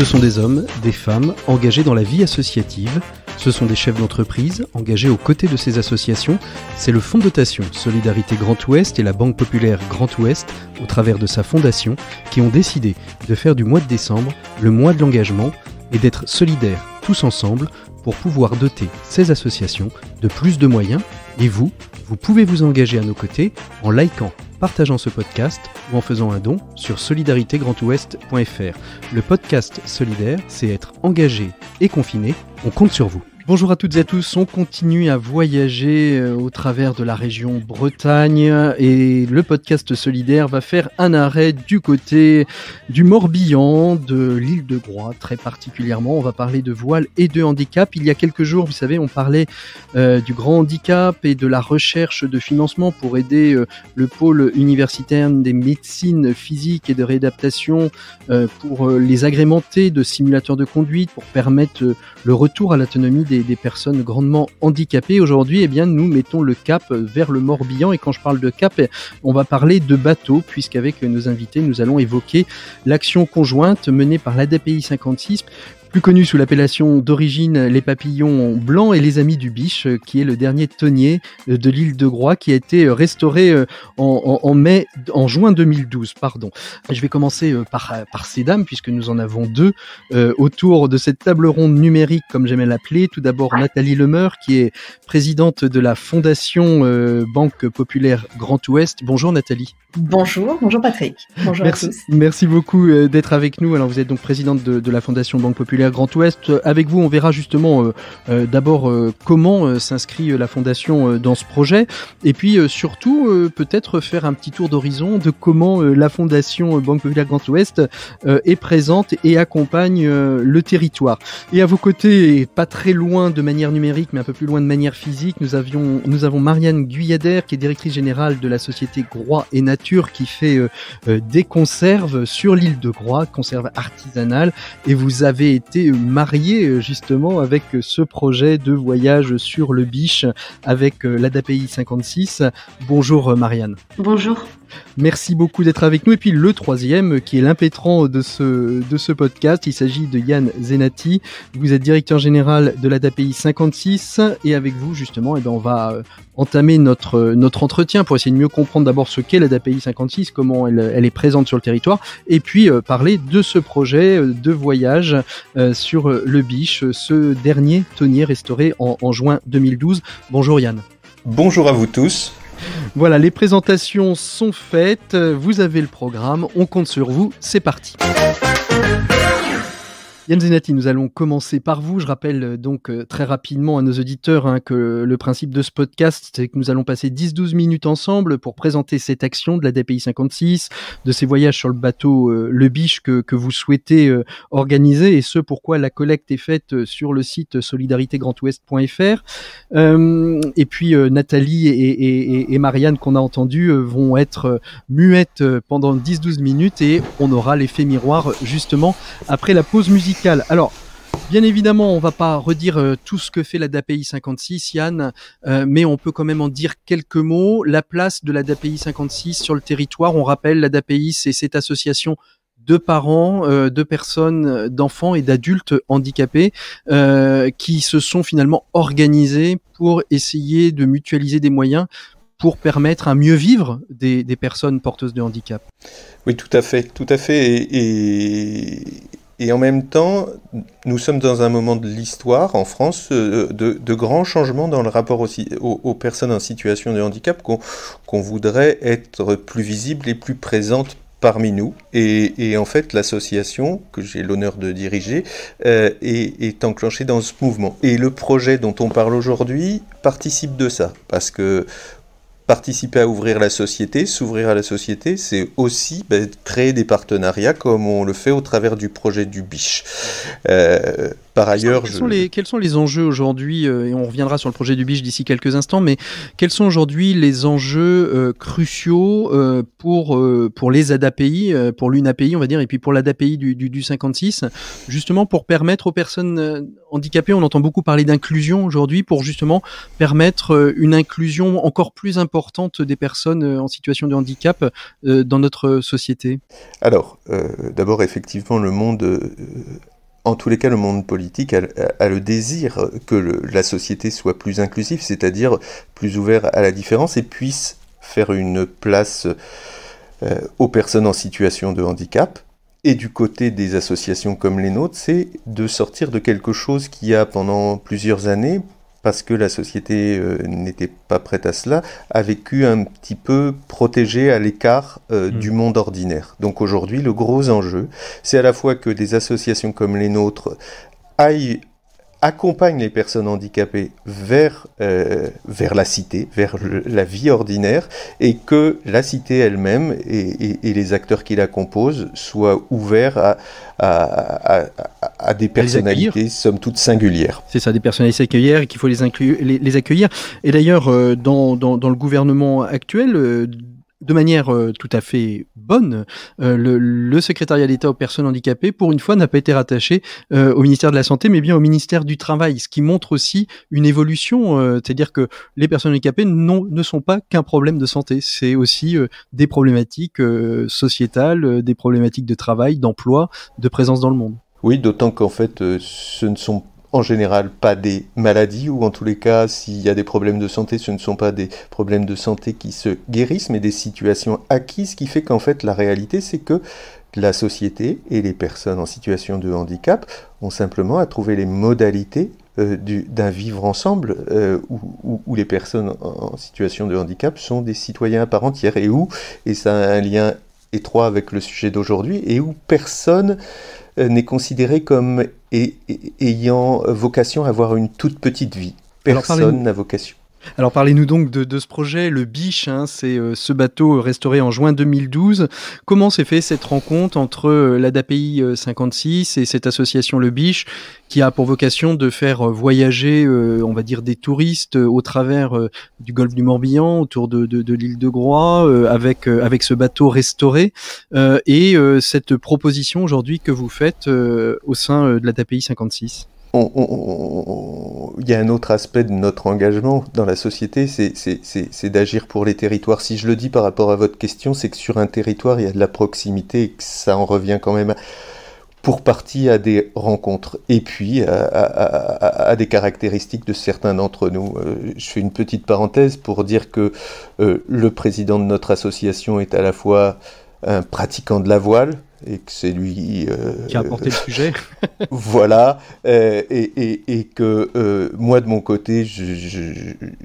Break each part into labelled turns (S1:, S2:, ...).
S1: Ce sont des hommes, des femmes engagés dans la vie associative. Ce sont des chefs d'entreprise engagés aux côtés de ces associations. C'est le fonds de dotation Solidarité Grand Ouest et la Banque Populaire Grand Ouest, au travers de sa fondation, qui ont décidé de faire du mois de décembre le mois de l'engagement et d'être solidaires tous ensemble pour pouvoir doter ces associations de plus de moyens. Et vous pouvez vous engager à nos côtés en likant, partageant ce podcast ou en faisant un don sur solidaritégrandouest.fr. Le podcast solidaire, c'est être engagé et confiné. On compte sur vous. Bonjour à toutes et à tous, on continue à voyager au travers de la région Bretagne et le podcast solidaire va faire un arrêt du côté du Morbihan, de l'île de Groix très particulièrement. On va parler de voile et de handicap. Il y a quelques jours, vous savez, on parlait du grand handicap et de la recherche de financement pour aider le pôle universitaire des médecines physiques et de réadaptation pour les agrémenter de simulateurs de conduite, pour permettre le retour à l'autonomie des personnes grandement handicapées. Aujourd'hui, eh bien, nous mettons le cap vers le Morbihan et quand je parle de cap, on va parler de bateau puisqu'avec nos invités, nous allons évoquer l'action conjointe menée par l'ADAPI 56, plus connu sous l'appellation d'origine les papillons blancs et les amis du Biche, qui est le dernier tonnier de l'île de Groix qui a été restauré en juin 2012. Je vais commencer par ces dames puisque nous en avons deux autour de cette table ronde numérique comme j'aimais l'appeler. Tout d'abord Nathalie Lemeur qui est présidente de la Fondation Banque Populaire Grand Ouest. Bonjour Nathalie.
S2: Bonjour Patrick. Bonjour à tous.
S1: Merci beaucoup d'être avec nous. Alors vous êtes donc présidente de la Fondation Banque Populaire Grand Ouest. Avec vous, on verra justement d'abord comment s'inscrit la Fondation dans ce projet et puis surtout peut-être faire un petit tour d'horizon de comment la Fondation Banque Populaire Grand Ouest est présente et accompagne le territoire. Et à vos côtés, pas très loin de manière numérique mais un peu plus loin de manière physique, nous avons Marianne Guyader qui est directrice générale de la société Groix et Nature qui fait des conserves sur l'île de Groix, conserves artisanales, et vous avez été mariée justement avec ce projet de voyage sur le Biche avec l'ADAPI 56. Bonjour Marianne.
S2: Bonjour.
S1: Merci beaucoup d'être avec nous. Et puis le troisième, qui est l'impétrant de ce podcast, il s'agit de Yann Zenati. Vous êtes directeur général de l'ADAPI 56 et avec vous justement, on va entamer notre entretien pour essayer de mieux comprendre d'abord ce qu'est l'ADAPI 56, comment elle est présente sur le territoire, et puis parler de ce projet de voyage sur le Biche, ce dernier tonnier restauré en juin 2012. Bonjour Yann.
S3: Bonjour à vous tous.
S1: Voilà, les présentations sont faites, vous avez le programme, on compte sur vous, c'est parti. Yann Zenati, nous allons commencer par vous. Je rappelle donc très rapidement à nos auditeurs que le principe de ce podcast, c'est que nous allons passer 10-12 minutes ensemble pour présenter cette action de la l'ADAPI 56, de ces voyages sur le bateau Le Biche que vous souhaitez organiser et ce pourquoi la collecte est faite sur le site solidaritégrandouest.fr. Et puis Nathalie et Marianne qu'on a entendues vont être muettes pendant 10-12 minutes et on aura l'effet miroir justement après la pause musicale. Alors, bien évidemment, on va pas redire tout ce que fait l'ADAPI 56, Yann, mais on peut quand même en dire quelques mots. La place de l'ADAPI 56 sur le territoire, on rappelle, l'ADAPI, c'est cette association de parents, de personnes, d'enfants et d'adultes handicapés qui se sont finalement organisés pour essayer de mutualiser des moyens pour permettre un mieux vivre des personnes porteuses de handicap.
S3: Oui, tout à fait. Et en même temps, nous sommes dans un moment de l'histoire en France de grands changements dans le rapport aux personnes en situation de handicap qu'on voudrait être plus visibles et plus présentes parmi nous. Et en fait, l'association que j'ai l'honneur de diriger est enclenchée dans ce mouvement. Et le projet dont on parle aujourd'hui participe de ça, parce que participer à ouvrir la société, s'ouvrir à la société, c'est aussi créer des partenariats comme on le fait au travers du projet du Biche. Par ailleurs,
S1: quels sont les enjeux aujourd'hui, et on reviendra sur le projet du Biche d'ici quelques instants, mais quels sont aujourd'hui les enjeux cruciaux pour les ADAPI, pour l'UNAPI on va dire, et puis pour l'ADAPI du 56, justement pour permettre aux personnes handicapées, on entend beaucoup parler d'inclusion aujourd'hui, pour justement permettre une inclusion encore plus importante des personnes en situation de handicap dans notre société?
S3: Alors, d'abord effectivement le monde en tous les cas, le monde politique a le désir que la société soit plus inclusive, c'est-à-dire plus ouvert à la différence et puisse faire une place aux personnes en situation de handicap. Et du côté des associations comme les nôtres, c'est de sortir de quelque chose qui a pendant plusieurs années, parce que la société n'était pas prête à cela, a vécu un petit peu protégé à l'écart du monde ordinaire. Donc aujourd'hui, le gros enjeu, c'est à la fois que des associations comme les nôtres accompagnent les personnes handicapées vers la cité, vers la vie ordinaire, et que la cité elle-même et les acteurs qui la composent soient ouverts à des personnalités somme toute singulières.
S1: C'est ça, des personnalités singulières et qu'il faut les accueillir. Et d'ailleurs, dans le gouvernement actuel, de manière tout à fait bonne, le secrétariat d'État aux personnes handicapées, pour une fois, n'a pas été rattaché au ministère de la Santé, mais bien au ministère du Travail, ce qui montre aussi une évolution, c'est-à-dire que les personnes handicapées ne sont pas qu'un problème de santé, c'est aussi des problématiques sociétales, des problématiques de travail, d'emploi, de présence dans le monde.
S3: Oui, d'autant qu'en fait, ce ne sont en général pas des maladies, ou en tous les cas, s'il y a des problèmes de santé, ce ne sont pas des problèmes de santé qui se guérissent, mais des situations acquises, ce qui fait qu'en fait, la réalité, c'est que la société et les personnes en situation de handicap ont simplement à trouver les modalités d'un vivre ensemble où les personnes en situation de handicap sont des citoyens à part entière, et ça a un lien étroit avec le sujet d'aujourd'hui, et où personne n'est considéré comme ayant vocation à avoir une toute petite vie. Personne n'a vocation.
S1: Alors parlez-nous donc de ce projet, le Biche, c'est ce bateau restauré en juin 2012. Comment s'est fait cette rencontre entre l'ADAPI 56 et cette association Le Biche, qui a pour vocation de faire voyager, on va dire, des touristes au travers du golfe du Morbihan, autour de l'île de Groix, avec ce bateau restauré, et cette proposition aujourd'hui que vous faites au sein de l'ADAPI 56?
S3: Il y a un autre aspect de notre engagement dans la société, c'est d'agir pour les territoires. Si je le dis par rapport à votre question, c'est que sur un territoire, il y a de la proximité et que ça en revient quand même pour partie à des rencontres et puis à des caractéristiques de certains d'entre nous. Je fais une petite parenthèse pour dire que le président de notre association est à la fois un pratiquant de la voile, et que c'est lui
S1: qui a apporté le sujet.
S3: Voilà, et que moi de mon côté,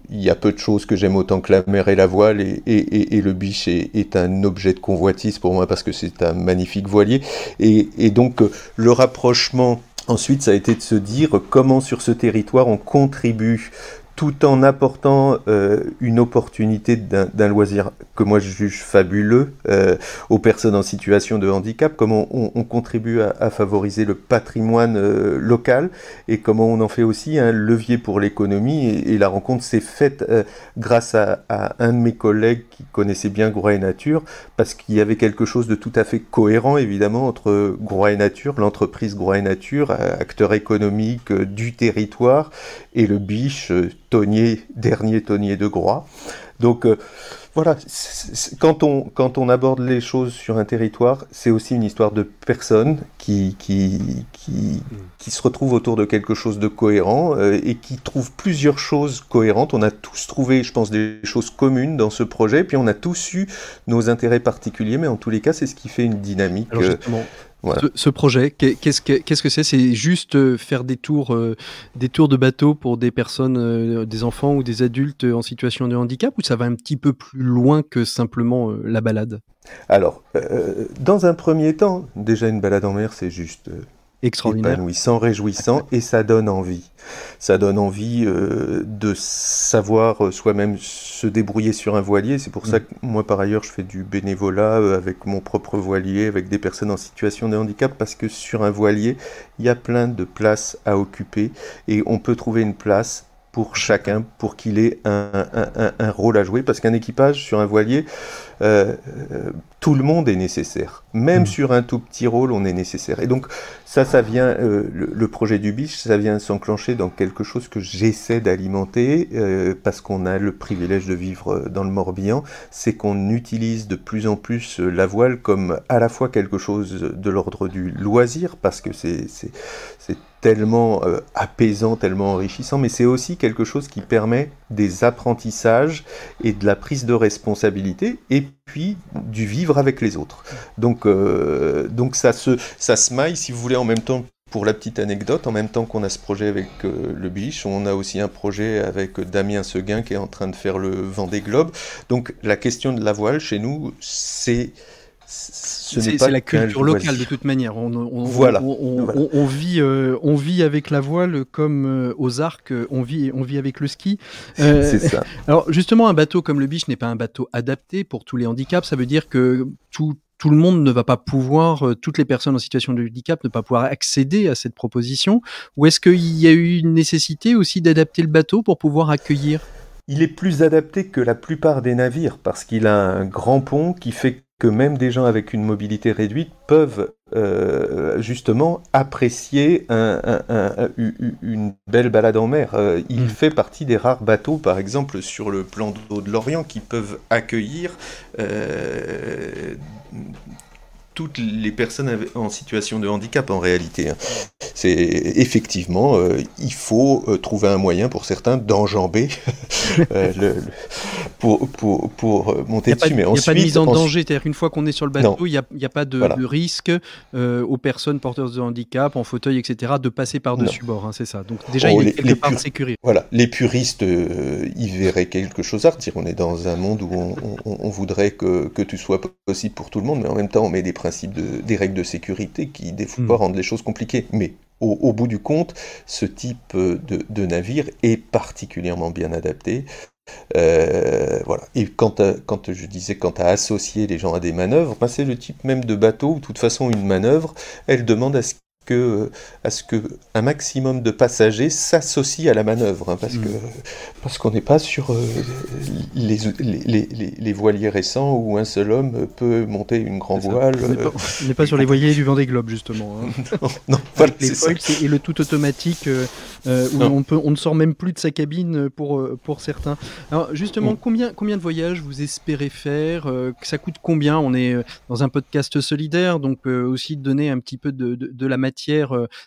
S3: il y a peu de choses que j'aime autant que la mer et la voile, et le Biche est un objet de convoitise pour moi parce que c'est un magnifique voilier, et donc le rapprochement ensuite ça a été de se dire comment sur ce territoire on contribue tout en apportant une opportunité d'un loisir que moi je juge fabuleux aux personnes en situation de handicap, comment on contribue à favoriser le patrimoine local, et comment on en fait aussi un levier pour l'économie, et la rencontre s'est faite grâce à un de mes collègues qui connaissait bien Groix et Nature, parce qu'il y avait quelque chose de tout à fait cohérent évidemment entre Groix et Nature, l'entreprise Groix et Nature, acteur économique du territoire, et le Biche, dernier tonnier de Groix. Donc voilà, quand on aborde les choses sur un territoire, c'est aussi une histoire de personnes qui se retrouvent autour de quelque chose de cohérent et qui trouvent plusieurs choses cohérentes. On a tous trouvé, je pense, des choses communes dans ce projet, puis on a tous eu nos intérêts particuliers, mais en tous les cas, c'est ce qui fait une dynamique.
S1: Alors justement,
S3: voilà.
S1: Ce projet, qu'est-ce que c'est? C'est juste faire des tours de bateau pour des personnes, des enfants ou des adultes en situation de handicap, ou ça va un petit peu plus loin que simplement la balade?
S3: Alors, dans un premier temps, déjà une balade en mer, c'est juste
S1: extraordinaire,
S3: épanouissant, réjouissant, et ça donne envie. Ça donne envie de savoir soi-même se débrouiller sur un voilier. C'est pour ça que moi, par ailleurs, je fais du bénévolat avec mon propre voilier, avec des personnes en situation de handicap, parce que sur un voilier, il y a plein de places à occuper, et on peut trouver une place pour chacun, pour qu'il ait un rôle à jouer, parce qu'un équipage sur un voilier, tout le monde est nécessaire. Même sur un tout petit rôle, on est nécessaire. Et donc, ça vient, le projet du Biche, ça vient s'enclencher dans quelque chose que j'essaie d'alimenter, parce qu'on a le privilège de vivre dans le Morbihan, c'est qu'on utilise de plus en plus la voile comme à la fois quelque chose de l'ordre du loisir, parce que c'est tellement apaisant, tellement enrichissant, mais c'est aussi quelque chose qui permet des apprentissages et de la prise de responsabilité, et puis du vivre avec les autres. Donc ça se maille, si vous voulez, en même temps. Pour la petite anecdote, en même temps qu'on a ce projet avec le Biche, on a aussi un projet avec Damien Seguin qui est en train de faire le Vendée Globe. Donc la question de la voile chez nous, c'est
S1: la culture locale de toute manière. On vit avec la voile comme aux arcs, on vit avec le ski.
S3: C'est ça.
S1: Alors justement, un bateau comme le Biche n'est pas un bateau adapté pour tous les handicaps. Ça veut dire que tout le monde ne va pas pouvoir, toutes les personnes en situation de handicap ne pas pouvoir accéder à cette proposition. Ou est-ce qu'il y a eu une nécessité aussi d'adapter le bateau pour pouvoir accueillir ?
S3: Il est plus adapté que la plupart des navires parce qu'il a un grand pont qui fait que même des gens avec une mobilité réduite peuvent justement apprécier une belle balade en mer. Il fait partie des rares bateaux, par exemple, sur le plan d'eau de l'Orient, qui peuvent accueillir toutes les personnes en situation de handicap, en réalité. C'est effectivement, il faut trouver un moyen pour certains d'enjamber pour monter dessus. Mais
S1: il n'y a pas de mise en danger, c'est-à-dire qu'une fois qu'on est sur le bateau, il n'y a pas de risque aux personnes porteuses de handicap, en fauteuil, etc., de passer par-dessus bord, hein, c'est ça. Donc déjà, il est quelque part sécurisé.
S3: Voilà, les puristes y verraient quelque chose à redire. On est dans un monde où on voudrait que tout soit possible pour tout le monde, mais en même temps, on met des principes, des règles de sécurité qui, des fois, rendent les choses compliquées. Mais au bout du compte, ce type de navire est particulièrement bien adapté. Voilà. Et quand je disais quant à associer les gens à des manœuvres, c'est le type même de bateau où, de toute façon, une manœuvre, elle demande à ce que un maximum de passagers s'associent à la manœuvre, hein, parce qu'on n'est pas sur les voiliers récents où un seul homme peut monter une grande voile.
S1: On n'est pas sur les voiliers du Vendée Globe, justement. Hein.
S3: non, voilà,
S1: les foils et le tout automatique où on ne sort même plus de sa cabine pour certains. Alors justement, combien de voyages vous espérez faire, que ça coûte combien? On est dans un podcast solidaire, donc aussi donner un petit peu de la matière,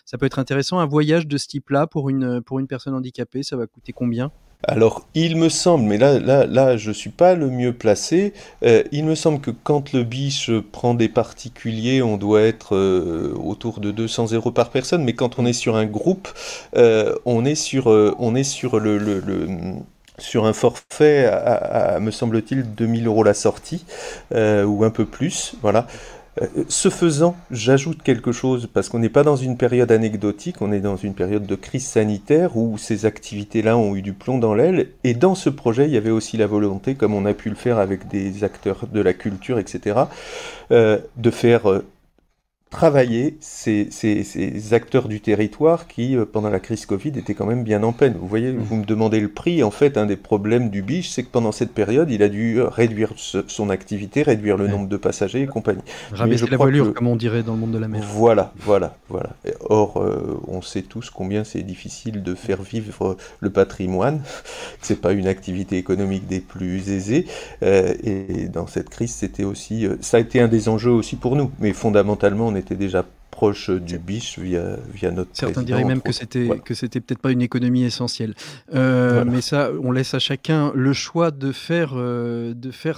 S1: ça peut être intéressant. Un voyage de ce type-là pour une personne handicapée, ça va coûter combien?
S3: Alors, il me semble, mais là, je suis pas le mieux placé. Il me semble que quand le Biche prend des particuliers, on doit être autour de 200 € par personne. Mais quand on est sur un groupe, on est sur sur un forfait à me semble-t-il, 2000 € la sortie, ou un peu plus, voilà. Ce faisant, j'ajoute quelque chose, parce qu'on n'est pas dans une période anecdotique, on est dans une période de crise sanitaire où ces activités-là ont eu du plomb dans l'aile, et dans ce projet, il y avait aussi la volonté, comme on a pu le faire avec des acteurs de la culture, etc., de faire travailler ces acteurs du territoire qui, pendant la crise Covid, étaient quand même bien en peine. Vous voyez, vous me demandez le prix. En fait, un des problèmes du Biche, c'est que pendant cette période, il a dû réduire son activité, réduire le nombre de passagers et compagnie.
S1: Rabaisser la voilure, comme on dirait dans le monde de la mer.
S3: Voilà. Or, on sait tous combien c'est difficile de faire vivre le patrimoine, que c'est pas une activité économique des plus aisées. Et dans cette crise, c'était aussi, ça a été un des enjeux aussi pour nous. Mais fondamentalement, on était déjà proche du Biche via notre
S1: Certains diraient même que c'était peut-être pas une économie essentielle. Mais ça, on laisse à chacun le choix de faire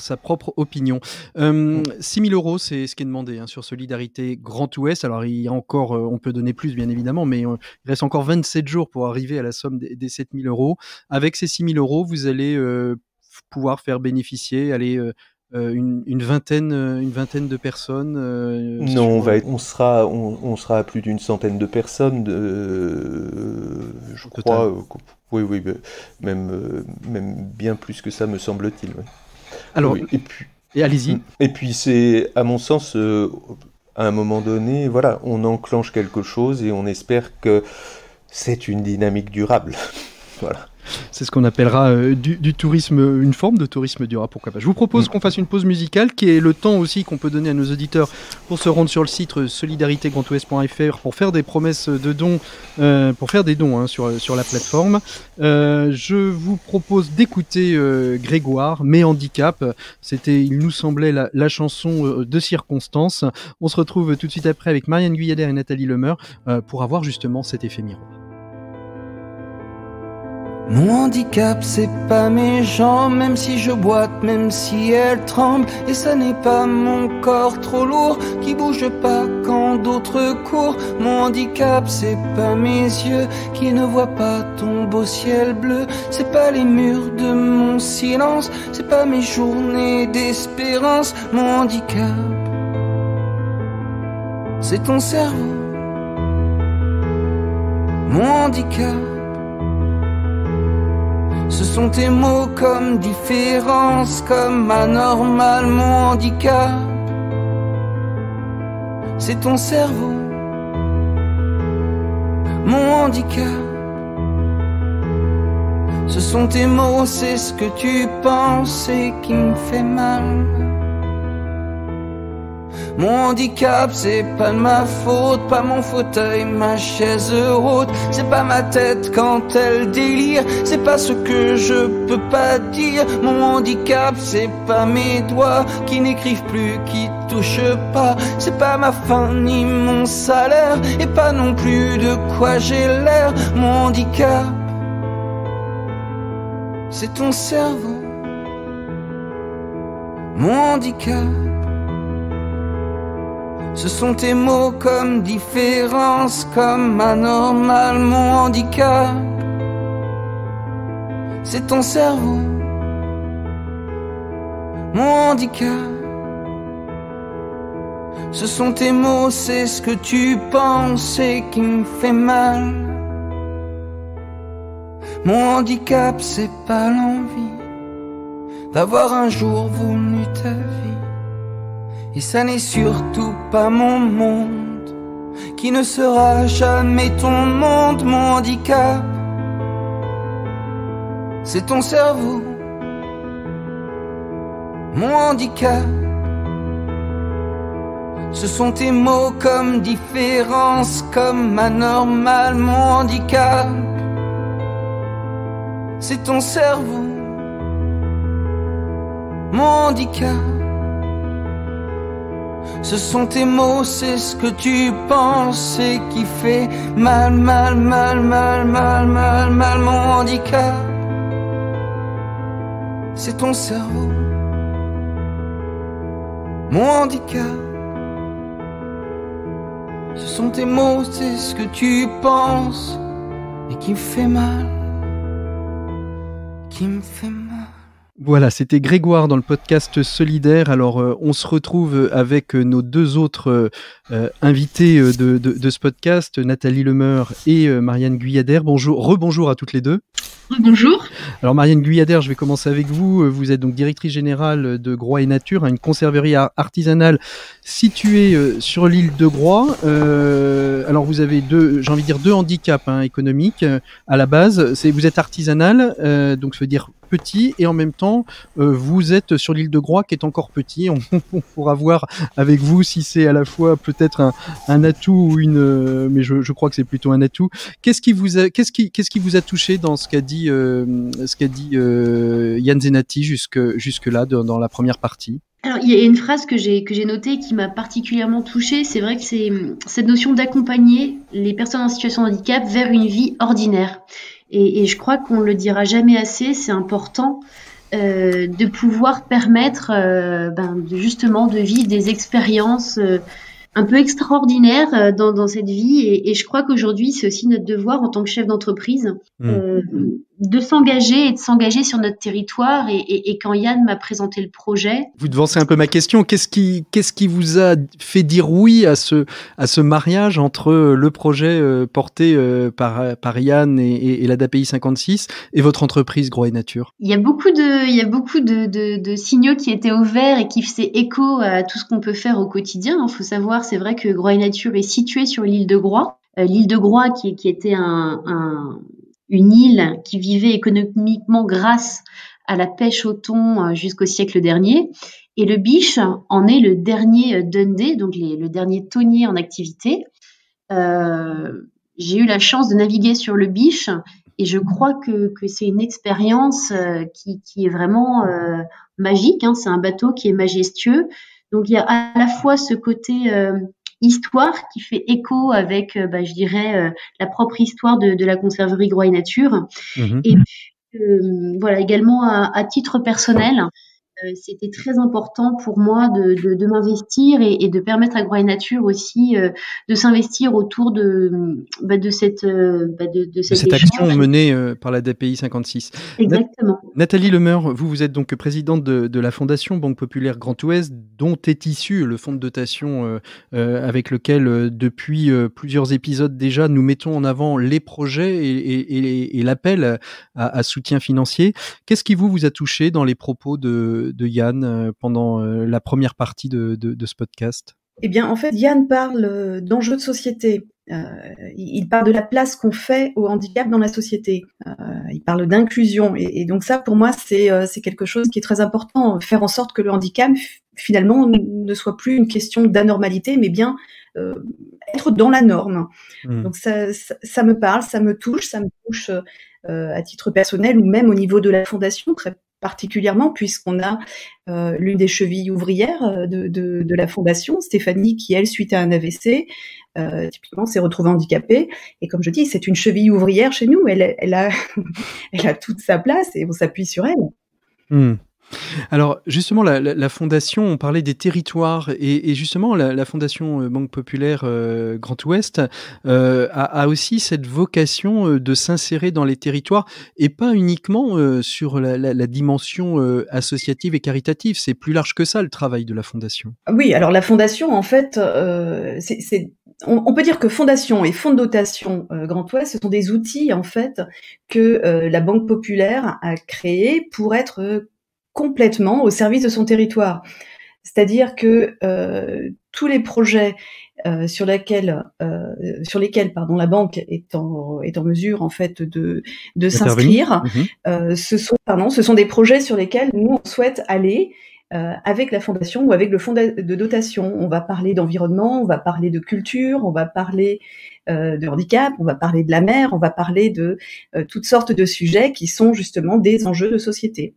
S1: sa propre opinion. 6 000 €, c'est ce qui est demandé sur Solidarité Grand Ouest. Alors, il y a encore, on peut donner plus, bien évidemment, mais il reste encore 27 jours pour arriver à la somme des 7 000 €. Avec ces 6 000 €, vous allez pouvoir faire bénéficier, une vingtaine de personnes.
S3: Non, on sera à plus d'une centaine de personnes, je crois. Oui, même bien plus que ça, me semble-t-il. Oui.
S1: Alors,
S3: oui.
S1: Et allez-y.
S3: Et puis c'est, à mon sens, à un moment donné, voilà, on enclenche quelque chose et on espère que c'est une dynamique durable. Voilà.
S1: C'est ce qu'on appellera du tourisme, une forme de tourisme durable, pourquoi pas. Je vous propose qu'on fasse une pause musicale, qui est le temps aussi qu'on peut donner à nos auditeurs pour se rendre sur le site solidaritégrandouest.fr pour faire des promesses de dons, pour faire des dons sur la plateforme. Je vous propose d'écouter Grégoire, Mes handicaps. C'était, il nous semblait, la chanson de circonstance. On se retrouve tout de suite après avec Marianne Guyader et Nathalie Lemeur pour avoir justement cet effet miroir.
S4: Mon handicap, c'est pas mes jambes, même si je boite, même si elles tremblent. Et ça n'est pas mon corps trop lourd, qui bouge pas quand d'autres courent. Mon handicap, c'est pas mes yeux, qui ne voient pas ton beau ciel bleu. C'est pas les murs de mon silence, c'est pas mes journées d'espérance. Mon handicap, c'est ton cerveau. Mon handicap, ce sont tes mots comme différence, comme anormal. Mon handicap, c'est ton cerveau. Mon handicap, ce sont tes mots, c'est ce que tu penses et qui me fait mal. Mon handicap, c'est pas de ma faute, pas mon fauteuil, ma chaise haute. C'est pas ma tête quand elle délire, c'est pas ce que je peux pas dire. Mon handicap, c'est pas mes doigts qui n'écrivent plus, qui touchent pas. C'est pas ma faim ni mon salaire, et pas non plus de quoi j'ai l'air. Mon handicap, c'est ton cerveau. Mon handicap, ce sont tes mots comme différence, comme anormal. Mon handicap, c'est ton cerveau. Mon handicap, ce sont tes mots, c'est ce que tu penses et qui me fait mal. Mon handicap, c'est pas l'envie d'avoir un jour voulu ta vie. Et ça n'est surtout pas mon monde, qui ne sera jamais ton monde. Mon handicap, c'est ton cerveau. Mon handicap, ce sont tes mots comme différence, comme anormal. Mon handicap, c'est ton cerveau. Mon handicap, ce sont tes mots, c'est ce que tu penses et qui fait mal, mal, mal, mal, mal, mal, mal. Mon handicap, c'est ton cerveau. Mon handicap, ce sont tes mots, c'est ce que tu penses et qui me fait mal, qui me fait mal.
S1: Voilà, c'était Grégoire dans le podcast Solidaire. Alors, on se retrouve avec nos deux autres invités de ce podcast, Nathalie Lemeur et Marianne Guyader. Rebonjour à toutes les deux.
S2: Bonjour.
S1: Alors Marianne Guyader, je vais commencer avec vous. Vous êtes donc directrice générale de Groix et Nature, une conserverie artisanale située sur l'île de Groix. Alors vous avez deux handicaps économiques à la base. Vous êtes artisanal, donc ça veut dire petit, et en même temps vous êtes sur l'île de Groix qui est encore petit. On pourra voir avec vous si c'est à la fois peut-être un atout ou mais je crois que c'est plutôt un atout. Qu'est-ce qui vous a touché dans ce qu'a dit Yann Zenati jusque là dans la première partie?
S5: Alors, il y a une phrase que j'ai notée qui m'a particulièrement touchée. C'est vrai que c'est cette notion d'accompagner les personnes en situation de handicap vers une vie ordinaire. Et je crois qu'on le dira jamais assez, c'est important de pouvoir permettre justement de vivre des expériences un peu extraordinaires dans cette vie. Et je crois qu'aujourd'hui, c'est aussi notre devoir en tant que chef d'entreprise de s'engager et de s'engager sur notre territoire. Et quand Yann m'a présenté le projet... Vous
S1: devancez un peu ma question. Qu'est-ce qui vous a fait dire oui à ce mariage entre le projet porté par Yann et l'ADAPI 56 et votre entreprise Groix et Nature? Il y a beaucoup
S5: de signaux qui étaient au vert et qui faisaient écho à tout ce qu'on peut faire au quotidien. Il faut savoir, c'est vrai que Groix et Nature est située sur l'île de Groix. L'île de Groix qui était un une île qui vivait économiquement grâce à la pêche au thon jusqu'au siècle dernier. Et le Biche en est le dernier Dundee, donc le dernier thonier en activité. J'ai eu la chance de naviguer sur le Biche et je crois que c'est une expérience qui est vraiment magique. Hein. C'est un bateau qui est majestueux. Donc il y a à la fois ce côté histoire qui fait écho avec, je dirais, la propre histoire de la conserverie Groix et Nature.
S1: Mmh.
S5: Et puis, voilà, également à titre personnel, c'était très important pour moi de m'investir et de permettre à Groix et Nature aussi de s'investir autour de cette
S1: action menée par la DPI 56.
S5: Exactement.
S1: Nathalie Lemeur, vous êtes donc présidente de la Fondation Banque Populaire Grand Ouest, dont est issu le fonds de dotation avec lequel, depuis plusieurs épisodes déjà, nous mettons en avant les projets et l'appel à soutien financier. Qu'est-ce qui vous a touché dans les propos de Yann pendant la première partie de ce podcast ?
S2: Eh bien, en fait, Yann parle d'enjeux de société. Il parle de la place qu'on fait au handicap dans la société. Il parle d'inclusion. Et donc ça, pour moi, c'est quelque chose qui est très important. Faire en sorte que le handicap, finalement, ne soit plus une question d'anormalité, mais bien être dans la norme. Donc ça me parle, ça me touche à titre personnel ou même au niveau de la Fondation, très particulièrement, puisqu'on a l'une des chevilles ouvrières de la Fondation, Stéphanie, qui, elle, suite à un AVC, typiquement, s'est retrouvée handicapée. Et comme je dis, c'est une cheville ouvrière chez nous. Elle a toute sa place et on s'appuie sur elle.
S1: Alors justement, la Fondation, on parlait des territoires et justement la Fondation Banque Populaire Grand Ouest a aussi cette vocation de s'insérer dans les territoires et pas uniquement sur la dimension associative et caritative. C'est plus large que ça le travail de la Fondation.
S2: Oui, alors la Fondation, en fait, on peut dire que Fondation et Fonds de dotation Grand Ouest, ce sont des outils en fait que la Banque Populaire a créés pour être complètement au service de son territoire. C'est-à-dire que tous les projets sur lesquels la banque est en mesure en fait de s'inscrire, ce sont des projets sur lesquels nous on souhaite aller avec la Fondation ou avec le fonds de dotation. On va parler d'environnement, on va parler de culture, on va parler de handicap, on va parler de la mer, on va parler de toutes sortes de sujets qui sont justement des enjeux de société.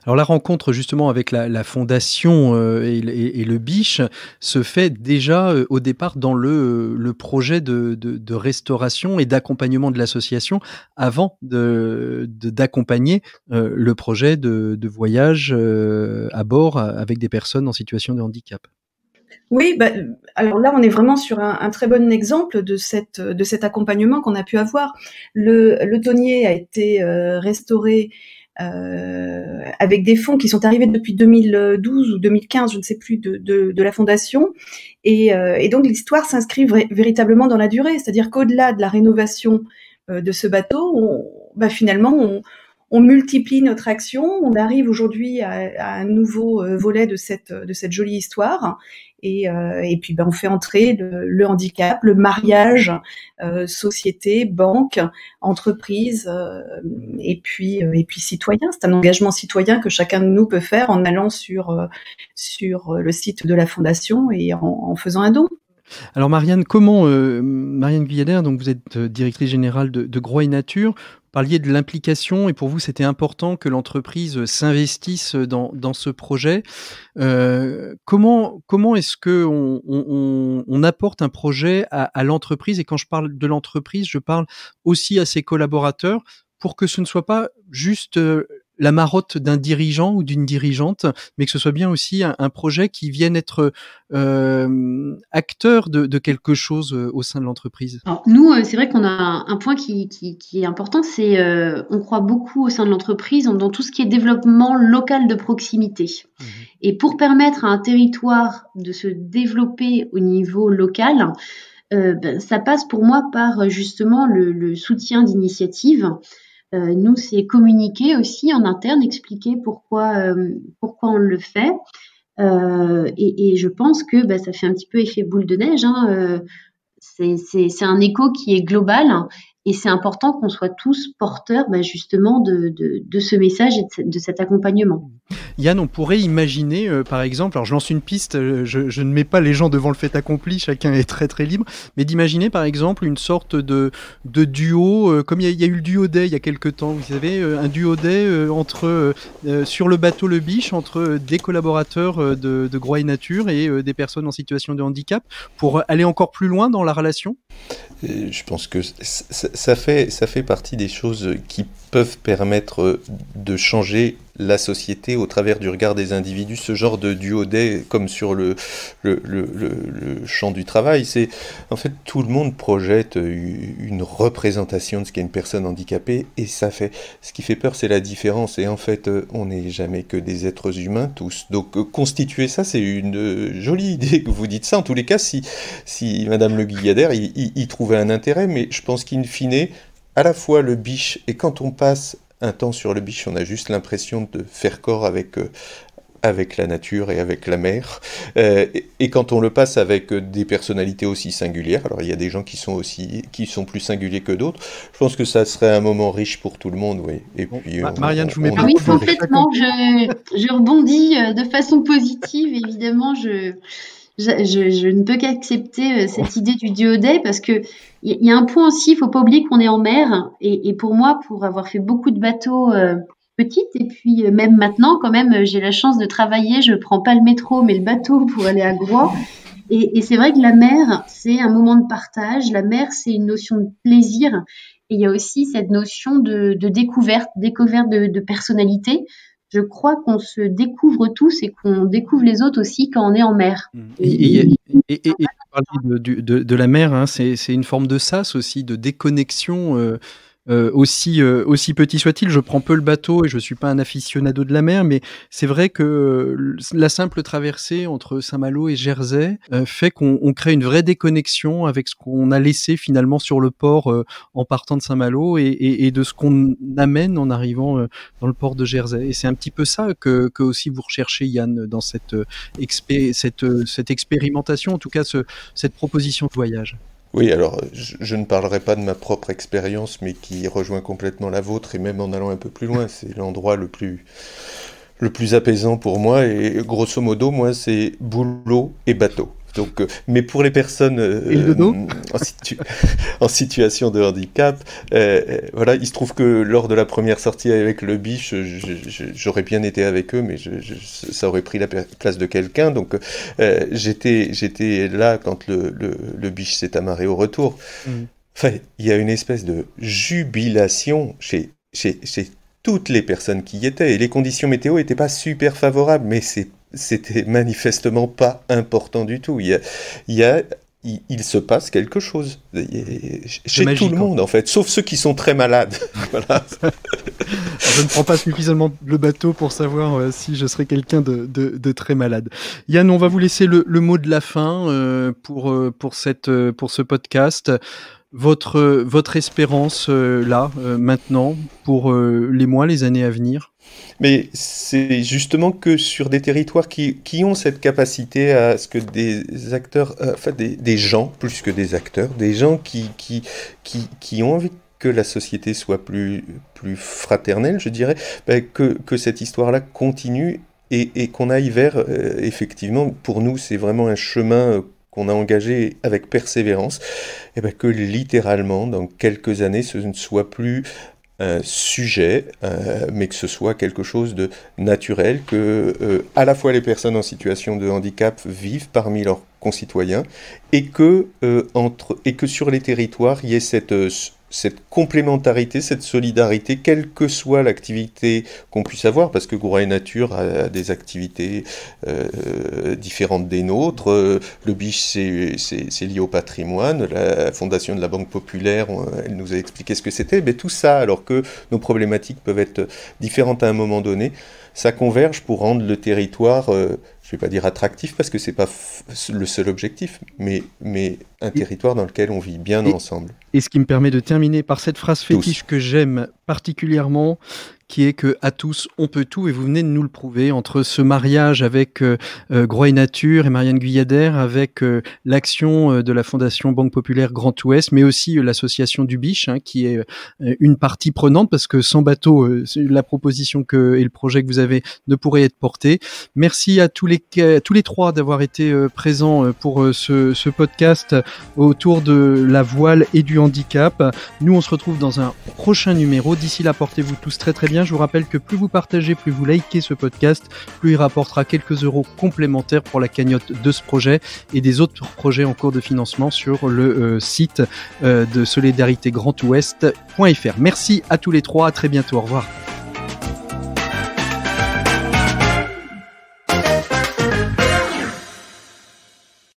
S1: Alors la rencontre justement avec la Fondation et le Biche se fait déjà au départ dans le projet de restauration et d'accompagnement de l'association avant d'accompagner le projet de voyage à bord avec des personnes en situation de handicap.
S2: Oui, alors là, on est vraiment sur un très bon exemple de cet accompagnement qu'on a pu avoir. Le thonier a été restauré avec des fonds qui sont arrivés depuis 2012 ou 2015, je ne sais plus, de la Fondation. Et donc, l'histoire s'inscrit véritablement dans la durée. C'est-à-dire qu'au-delà de la rénovation de ce bateau, finalement, on multiplie notre action. On arrive aujourd'hui à un nouveau volet de cette jolie histoire. Et puis on fait entrer le handicap, le mariage, société, banque, entreprise, et puis citoyen. C'est un engagement citoyen que chacun de nous peut faire en allant sur le site de la Fondation et en faisant un don.
S1: Alors Marianne, Marianne Guyader, donc vous êtes directrice générale de Groix et Nature, vous parliez de l'implication et pour vous c'était important que l'entreprise s'investisse dans ce projet. Comment est-ce que on apporte un projet à l'entreprise, et quand je parle de l'entreprise, je parle aussi à ses collaborateurs pour que ce ne soit pas juste la marotte d'un dirigeant ou d'une dirigeante, mais que ce soit bien aussi un projet qui vienne être acteur de quelque chose au sein de l'entreprise.
S5: Alors, nous, c'est vrai qu'on a un point qui est important, c'est on croit beaucoup au sein de l'entreprise dans tout ce qui est développement local de proximité. Et pour permettre à un territoire de se développer au niveau local, ça passe pour moi par justement le soutien d'initiatives. Nous, c'est communiquer aussi en interne, expliquer pourquoi on le fait. Et je pense que ça fait un petit peu effet boule de neige. C'est un écho qui est global Et c'est important qu'on soit tous porteurs justement de ce message et de cet accompagnement.
S1: Yann, on pourrait imaginer, par exemple, alors je lance une piste, je ne mets pas les gens devant le fait accompli, chacun est très très libre, mais d'imaginer par exemple une sorte de duo, comme il y a eu le duo day il y a quelques temps, vous savez, un duo day sur le bateau Le Biche, entre des collaborateurs de Groix et Nature et des personnes en situation de handicap, pour aller encore plus loin dans la relation.
S3: Je pense que ça fait partie des choses qui peuvent permettre de changer la société au travers du regard des individus. Ce genre de duo day, comme sur le champ du travail, c'est en fait tout le monde projette une représentation de ce qu'est une personne handicapée, et ça fait, ce qui fait peur, c'est la différence, et en fait on n'est jamais que des êtres humains tous, donc constituer ça, c'est une jolie idée que vous dites ça. En tous les cas, si Madame Le Guyader y trouvait un intérêt, mais je pense qu'in fine, à la fois le Biche, et quand on passe un temps sur le Biche, on a juste l'impression de faire corps avec la nature et avec la mer. Et quand on le passe avec des personnalités aussi singulières, alors il y a des gens qui sont plus singuliers que d'autres, je pense que ça serait un moment riche pour tout le monde, oui. Et puis,
S1: Marianne, je vous mets pas.
S5: Oui, complètement. Je rebondis de façon positive. Évidemment, je ne peux qu'accepter cette idée du duo day, parce que il y a un point aussi, il faut pas oublier qu'on est en mer, et pour moi, pour avoir fait beaucoup de bateaux petite, et puis même maintenant quand même, j'ai la chance de travailler, je prends pas le métro mais le bateau pour aller à Groix, et c'est vrai que la mer, c'est un moment de partage, la mer, c'est une notion de plaisir, et il y a aussi cette notion de découverte de personnalité. Je crois qu'on se découvre tous et qu'on découvre les autres aussi quand on est en mer.
S1: Et parler de la mer, hein, c'est une forme de sas aussi, de déconnexion. Aussi petit soit-il, je prends peu le bateau et je suis pas un aficionado de la mer, mais c'est vrai que la simple traversée entre Saint-Malo et Jersey fait qu'on crée une vraie déconnexion avec ce qu'on a laissé finalement sur le port en partant de Saint-Malo et de ce qu'on amène en arrivant dans le port de Jersey. Et c'est un petit peu ça que aussi vous recherchez, Yann, dans cette expérimentation, en tout cas cette proposition de voyage.
S3: Oui, alors je ne parlerai pas de ma propre expérience, mais qui rejoint complètement la vôtre, et même en allant un peu plus loin, c'est l'endroit le plus apaisant pour moi, et grosso modo, moi, c'est boulot et bateau. Donc, mais pour les personnes en situation de handicap, voilà, il se trouve que lors de la première sortie avec le Biche, j'aurais bien été avec eux, mais ça aurait pris la place de quelqu'un. Donc, j'étais là quand le Biche s'est amarré au retour. Enfin, il y a une espèce de jubilation chez toutes les personnes qui y étaient. Et les conditions météo n'étaient pas super favorables, mais c'était manifestement pas important du tout. Il se passe quelque chose chez magique, tout le monde, en fait, sauf ceux qui sont très malades. Voilà.
S1: Je ne prends pas suffisamment le bateau pour savoir si je serais quelqu'un de très malade. Yann, on va vous laisser le mot de la fin pour ce podcast. Votre espérance là, maintenant, pour les mois, les années à venir?
S3: Mais c'est justement que sur des territoires qui ont cette capacité à ce que des acteurs, enfin des gens, plus que des acteurs, des gens qui ont envie que la société soit plus fraternelle, je dirais, que cette histoire-là continue et qu'on aille vers, effectivement, pour nous, c'est vraiment un chemin qu'on a engagé avec persévérance, et que littéralement, dans quelques années, ce ne soit plus un sujet, mais que ce soit quelque chose de naturel, que à la fois les personnes en situation de handicap vivent parmi leurs concitoyens, et que sur les territoires, il y ait cette complémentarité, cette solidarité, quelle que soit l'activité qu'on puisse avoir, parce que Groix et Nature a des activités différentes des nôtres. Le Biche, c'est lié au patrimoine. La Fondation de la Banque Populaire, elle nous a expliqué ce que c'était. Mais tout ça, alors que nos problématiques peuvent être différentes à un moment donné, ça converge pour rendre le territoire, je ne vais pas dire attractif, parce que ce n'est pas le seul objectif, mais un territoire dans lequel on vit bien ensemble.
S1: Et ce qui me permet de terminer par cette phrase fétiche que j'aime particulièrement, qui est que à tous on peut tout, et vous venez de nous le prouver entre ce mariage avec Groix et Nature et Marianne Guyader, avec l'action de la Fondation Banque Populaire Grand Ouest, mais aussi l'association du Biche, qui est une partie prenante, parce que sans bateau, la proposition et le projet que vous avez ne pourrait être porté. Merci à tous les trois d'avoir été présents pour ce podcast autour de la voile et du handicap. Nous, on se retrouve dans un prochain numéro. D'ici là, portez-vous tous très très bien. Je vous rappelle que plus vous partagez, plus vous likez ce podcast, plus il rapportera quelques euros complémentaires pour la cagnotte de ce projet et des autres projets en cours de financement sur le site de solidaritégrandouest.fr. Merci à tous les trois, à très bientôt, au revoir.